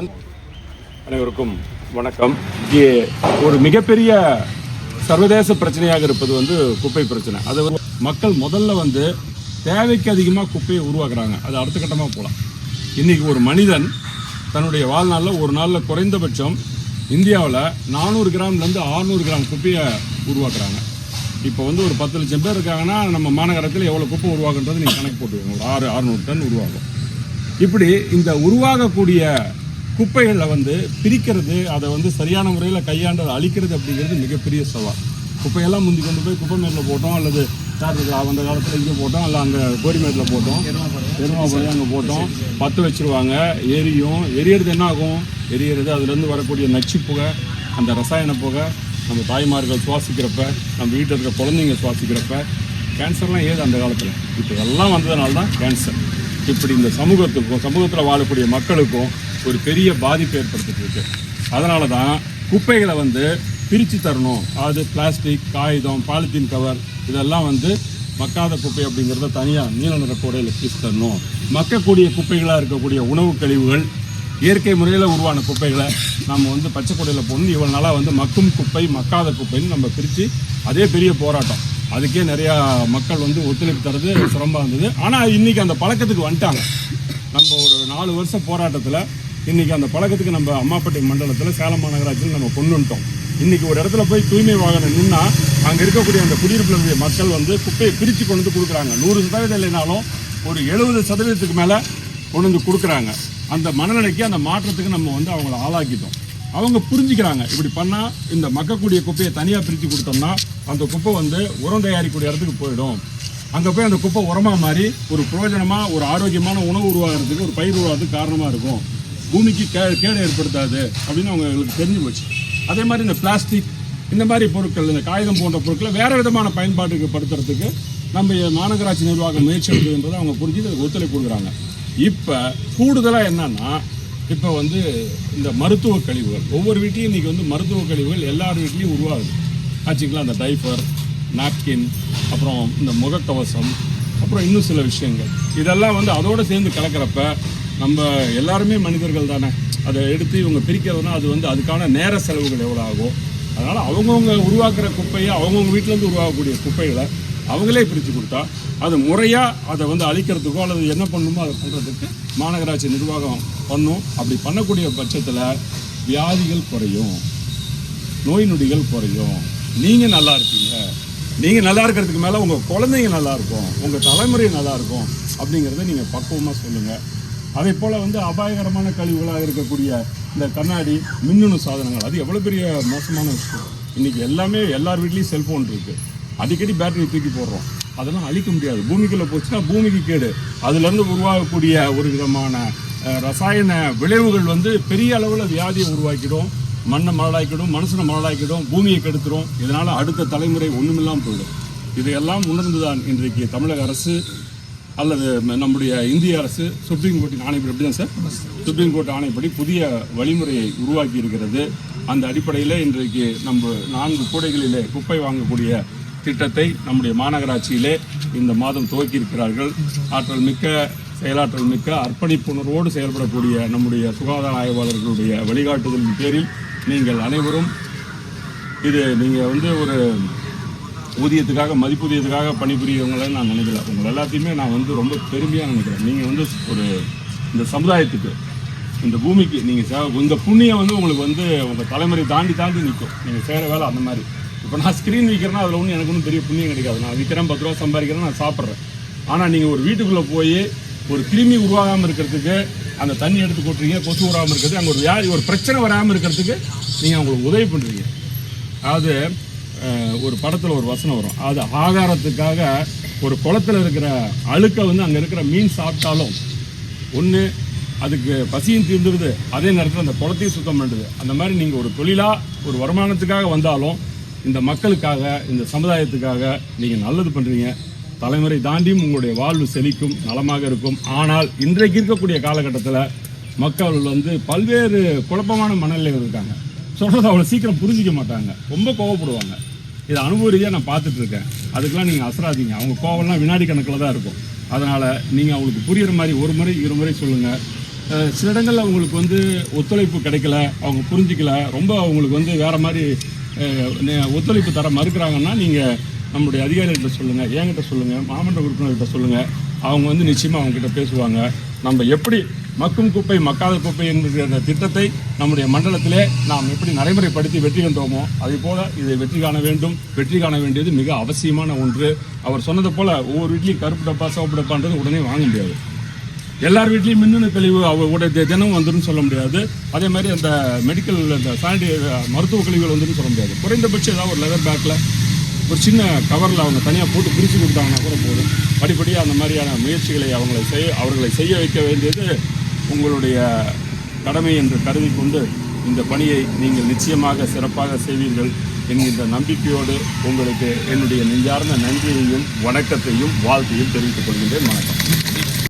அனைவருக்கும் வணக்கம். இங்கே ஒரு மிகப்பெரிய சர்வதேச பிரச்சனையாக இருப்பது குப்பை பிரச்சனை. அது மக்கள் முதல்ல தேவைக்கு அதிகமாக குப்பையை உருவாக்குறாங்க. அது அடுத்த கட்டமாக போகலாம். இன்றைக்கி ஒரு மனிதன் தன்னுடைய வாழ்நாளில் ஒரு நாளில் குறைந்தபட்சம் இந்தியாவில் 400 கிராம்லேருந்து 600 கிராம் குப்பையை உருவாக்குறாங்க. இப்போ ஒரு 10 லட்சம் பேர் இருக்காங்கன்னா நம்ம மாநகரத்தில் எவ்வளோ குப்பை உருவாக்குன்றது நீங்கள் கணக்கு போட்டுக்கோங்க. ஒரு 600 டன் உருவாகும். இப்படி இந்த உருவாகக்கூடிய குப்பைகளை பிரிக்கிறது, அதை சரியான முறையில் கையாண்டு அதை அழிக்கிறது அப்படிங்கிறது மிகப்பெரிய சவால். குப்பையெல்லாம் முந்தி கொண்டு போய் குப்பை மேட்டில் போட்டோம், அல்லது அந்த காலத்தில் இங்கே போட்டோம், இல்லை அங்கே கோரிமேட்டில் போட்டோம், பெருமாபுரி அங்கே போட்டோம், பற்ற வச்சுருவாங்க. எரியறது என்ன ஆகும்? எரியறது அதுலேருந்து வரக்கூடிய நச்சு புகை, அந்த ரசாயன புகை நம்ம தாய்மார்கள் சுவாசிக்கிறப்ப, நம்ம வீட்டில் இருக்கிற குழந்தைங்க சுவாசிக்கிறப்ப கேன்சர்லாம் ஏது அந்த காலத்தில். இப்போ இதெல்லாம் வந்ததுனால தான் கேன்சர். இப்படி இந்த சமூகத்தில் வாழக்கூடிய மக்களுக்கும் ஒரு பெரிய பாதிப்பு ஏற்படுத்திட்டு இருக்கு. அதனால தான் குப்பைகளை பிரித்து தரணும். அது பிளாஸ்டிக், காகிதம், பாலித்தீன் கவர் இதெல்லாம் மக்காத குப்பை அப்படிங்கிறத தனியாக நீல நிற கூடையில் பிரித்து தரணும். மக்கக்கூடிய குப்பைகளாக இருக்கக்கூடிய உணவு கழிவுகள், இயற்கை முறையில் உருவான குப்பைகளை நம்ம பச்சை கூடையில் போடணும். இவ்வளோ நாளாக மக்கும் குப்பை, மக்காத குப்பைன்னு நம்ம பிரித்து, அதே பெரிய போராட்டம். அதுக்கே நிறையா மக்கள் ஒத்துழைப்பு தரது சிரமமாக இருந்தது. ஆனால் இன்றைக்கி அந்த பழக்கத்துக்கு வந்துட்டாங்க. நம்ம ஒரு 4 வருஷ போராட்டத்தில் இன்றைக்கி அந்த பழக்கத்துக்கு நம்ம அம்மாப்பேட்டை மண்டலத்தில் சேலம் மாநகராட்சியில் நம்ம கொண்டு வந்துட்டோம். இன்றைக்கி ஒரு இடத்துல போய் தூய்மை வாகனம் நின்னா அங்கே இருக்கக்கூடிய அந்த குடியிருப்பில் மக்கள் குப்பையை பிரித்து கொண்டு கொடுக்குறாங்க. 100% இல்லைனாலும் ஒரு 70% மேலே கொண்டு கொடுக்குறாங்க. அந்த மனநிலைக்கு, அந்த மாற்றத்துக்கு நம்ம அவங்கள ஆளாக்கிட்டோம். அவங்க புரிஞ்சுக்கிறாங்க. இப்படி பண்ணால் இந்த மக்கக்கூடிய குப்பையை தனியாக பிரித்து கொடுத்தோம்னா அந்த குப்பை உரம் தயாரிக்கக்கூடிய இடத்துக்கு போயிடும். அங்கே போய் அந்த குப்பை உரமாக மாறி ஒரு பிரயோஜனமாக, ஒரு ஆரோக்கியமான உணவு உருவாகிறதுக்கு, ஒரு பயிர் உருவாகிறதுக்கு காரணமாக இருக்கும். பூமிக்கு கேடு ஏற்படுத்தாது அப்படின்னு அவங்களுக்கு தெரிஞ்சு போச்சு. அதே மாதிரி இந்த பிளாஸ்டிக், இந்த மாதிரி பொருட்கள், இந்த காகிதம் போன்ற பொருட்களை வேறு விதமான பயன்பாட்டுக்கு படுத்துறதுக்கு நம்ம மாநகராட்சி நிர்வாகம் முயற்சி எடுக்குதுன்றதை அவங்க புரிஞ்சு அதுக்கு ஒத்துழைப்பு கொடுக்குறாங்க. இப்போ கூடுதலாக என்னன்னா, இப்போ இந்த மருத்துவ கழிவுகள் ஒவ்வொரு வீட்லையும் இன்றைக்கி மருத்துவ கழிவுகள் எல்லார் வீட்லேயும் உருவாகுது. ஆச்சுங்களா? அந்த டைப்பர், நாப்கின், அப்புறம் இந்த முகக்கவசம், அப்புறம் இன்னும் சில விஷயங்கள், இதெல்லாம் அதோடு சேர்ந்து கலக்கிறப்ப நம்ம எல்லாருமே மனிதர்கள் தானே. அதை எடுத்து இவங்க பிரிக்கிறதுனா அது அதுக்கான நேர செலவுகள் எவ்வளோ ஆகும். அதனால் அவங்கவுங்க உருவாக்குற குப்பையை, அவங்கவுங்க வீட்டிலேருந்து உருவாகக்கூடிய குப்பைகளை அவங்களே பிரித்து கொடுத்தா அது முறையாக அதை அழிக்கிறதுக்கோ அல்லது என்ன பண்ணணுமோ அதை பண்ணுறதுக்கு மாநகராட்சி நிர்வாகம் பண்ணும். அப்படி பண்ணக்கூடிய பட்சத்தில் வியாதிகள் குறையும், நோய் நொடிகள் குறையும். நீங்கள் நல்லா இருப்பீங்க. நீங்கள் நல்லா இருக்கிறதுக்கு மேலே உங்கள் குழந்தைங்க நல்லாயிருக்கும், உங்கள் தலைமுறை நல்லாயிருக்கும் அப்படிங்கிறத நீங்கள் பக்குவமாக சொல்லுங்கள். அதே போல் அபாயகரமான கழிவுகளாக இருக்கக்கூடிய இந்த கண்ணாடி, மின்னணு சாதனங்கள், அது எவ்வளோ பெரிய மோசமான விஷயம். இன்றைக்கி எல்லாமே எல்லார் வீட்லேயும் செல்ஃபோன் இருக்குது. அடிக்கடி பேட்டரி தூக்கி போடுறோம். அதெல்லாம் அழிக்க முடியாது. பூமிக்குள்ளே போச்சுன்னா பூமிக்கு கேடு. அதுலேருந்து உருவாகக்கூடிய ஒரு விதமான ரசாயன விளைவுகள் பெரிய அளவில் வியாதியை உருவாக்கிடும், மண்ணை மலடாக்கிடும், மனுஷனை மலடாக்கிடும், பூமியை கெடுத்துடும். இதனால் அடுத்த தலைமுறை ஒன்றுமில்லாமல் போயிடும். இதையெல்லாம் உணர்ந்துதான் இன்றைக்கு தமிழக அரசு அல்லது நம்முடைய இந்திய அரசு சுப்ரீம் கோர்ட்டின் ஆணைப்படி, எப்படி தான் சார், சுப்ரீம் கோர்ட் ஆணைப்படி புதிய வழிமுறையை உருவாக்கி இருக்கிறது. அந்த அடிப்படையில் இன்றைக்கு நம்ம 4 கூடைகளிலே குப்பை வாங்கக்கூடிய திட்டத்தை நம்முடைய மாநகராட்சியிலே இந்த மாதம் துவக்கியிருக்கிறார்கள். செயலாற்றல் மிக்க அர்ப்பணிப்புணர்வோடு செயல்படக்கூடிய நம்முடைய சுகாதார ஆய்வாளர்களுடைய வழிகாட்டுதலின் பேரில் நீங்கள் அனைவரும் நீங்கள் ஒரு ஊதியத்துக்காக, மதிப்பூதியத்துக்காக பணிபுரியவங்களை நான் நினைக்கல. உங்களை எல்லாத்தையுமே நான் ரொம்ப பெருமையாக நினைக்கிறேன். நீங்கள் ஒரு இந்த சமுதாயத்துக்கு, இந்த பூமிக்கு நீங்கள் இந்த புண்ணியம் உங்களுக்கு உங்கள் தலைமுறை தாண்டி நிற்கும். நீங்கள் செய்கிற வேலை அந்த மாதிரி. இப்போ நான் ஸ்க்ரீன் விற்கிறேன்னா அதில் எனக்கு ஒன்றும் பெரிய புண்ணியம் கிடைக்காது. நான் விற்கிறேன், 10 ரூபா சம்பாதிக்கிறேன், நான் சாப்பிட்றேன். ஆனால் நீங்கள் ஒரு வீட்டுக்குள்ளே போய் ஒரு கிருமி உருவாகாமல் இருக்கிறதுக்கு அந்த தண்ணி எடுத்து கொட்டுறீங்க, கொசு உருவாகாமல் இருக்கிறது, அங்கே ஒரு வியாதி, ஒரு பிரச்சனை வராமல் இருக்கிறதுக்கு நீங்கள் அவங்களுக்கு உதவி பண்ணுறீங்க. அதாவது ஒரு படத்தில் ஒரு வசனம் வரும், அது ஆகாரத்துக்காக ஒரு குளத்தில் இருக்கிற அழுக்கை அங்கே இருக்கிற மீன் சாப்பிட்டாலும் ஒன்று அதுக்கு பசியும் தீர்ந்துடுது, அதே நேரத்தில் அந்த குளத்தையும் சுத்தம் பண்ணுறது. அந்த மாதிரி நீங்கள் ஒரு தொழிலாக, ஒரு வருமானத்துக்காக வந்தாலும் இந்த மக்களுக்காக, இந்த சமுதாயத்துக்காக நீங்கள் நல்லது பண்ணுறீங்க. தலைமுறை தாண்டியும் உங்களுடைய வாழ்வு செழிக்கும், நலமாக இருக்கும். ஆனால் இன்றைக்கு இருக்கக்கூடிய காலகட்டத்தில் மக்கள் பல்வேறு குழப்பமான மனநிலைகள் இருக்காங்க. சொல்கிறத அவ்வளோ சீக்கிரம் புரிஞ்சிக்க மாட்டாங்க, ரொம்ப கோவப்படுவாங்க. இதை அனுபவ ரீதியாக நான் பார்த்துட்ருக்கேன். அதுக்கெலாம் நீங்கள் அசராதீங்க. அவங்க கோவம்லாம் வினாடி கணக்கில் தான் இருக்கும். அதனால் நீங்கள் அவங்களுக்கு புரிகிற மாதிரி ஒரு முறை 2 முறை சொல்லுங்கள். சில இடங்களில் அவங்களுக்கு வந்து ஒத்துழைப்பு கிடைக்கல, அவங்க புரிஞ்சிக்கல, ரொம்ப அவங்களுக்கு வந்து வேறு மாதிரி ஒத்துழைப்பு தர மறுக்கிறாங்கன்னா நீங்கள் நம்முடைய அதிகாரிகிட்ட சொல்லுங்கள், என்கிட்ட சொல்லுங்கள், மாமன்ற உறுப்பினர்கிட்ட சொல்லுங்கள். அவங்க வந்து நிச்சயமாக அவங்ககிட்ட பேசுவாங்க. நம்ம எப்படி மக்கும் குப்பை மக்காத குப்பை என்கிற அந்த திட்டத்தை நம்முடைய மண்டலத்திலே நாம் எப்படி நடைமுறைப்படுத்தி வெற்றி கண்டோமோ அதே போல் இதை வெற்றி காண வேண்டும். வெற்றி காண வேண்டியது மிக அவசியமான ஒன்று. அவர் சொன்னது போல் ஒவ்வொரு வீட்லேயும் கருப்பு டப்பா சிவப்பு டப்பான்றது உடனே வாங்க முடியாது. எல்லார் வீட்லேயும் மின்னணு கழிவு அவருடைய தினம் வந்துடும் சொல்ல முடியாது. அதே மாதிரி அந்த மெடிக்கல் அந்த மருத்துவ கழிவுகள் வந்துடும் சொல்ல முடியாது. குறைந்தபட்சம் ஏதாவது ஒரு லெதர் பேக்கில் ஒரு சின்ன கவரில் அவங்க தனியாக போட்டு பிரித்து கொடுத்தாங்கன்னா கூட போதும். படிப்படியாக அந்த மாதிரியான முயற்சிகளை அவர்களை செய்ய வைக்க வேண்டியது உங்களுடைய கடமை என்று கருதி கொண்டு இந்த பணியை நீங்கள் நிச்சயமாக சிறப்பாக செய்வீர்கள் என்கின்ற நம்பிக்கையோடு உங்களுக்கு என்னுடைய நெஞ்சார்ந்த நன்றியையும் வணக்கத்தையும் வாழ்த்தையும் தெரிவித்துக் கொள்கின்றேன். வணக்கம்.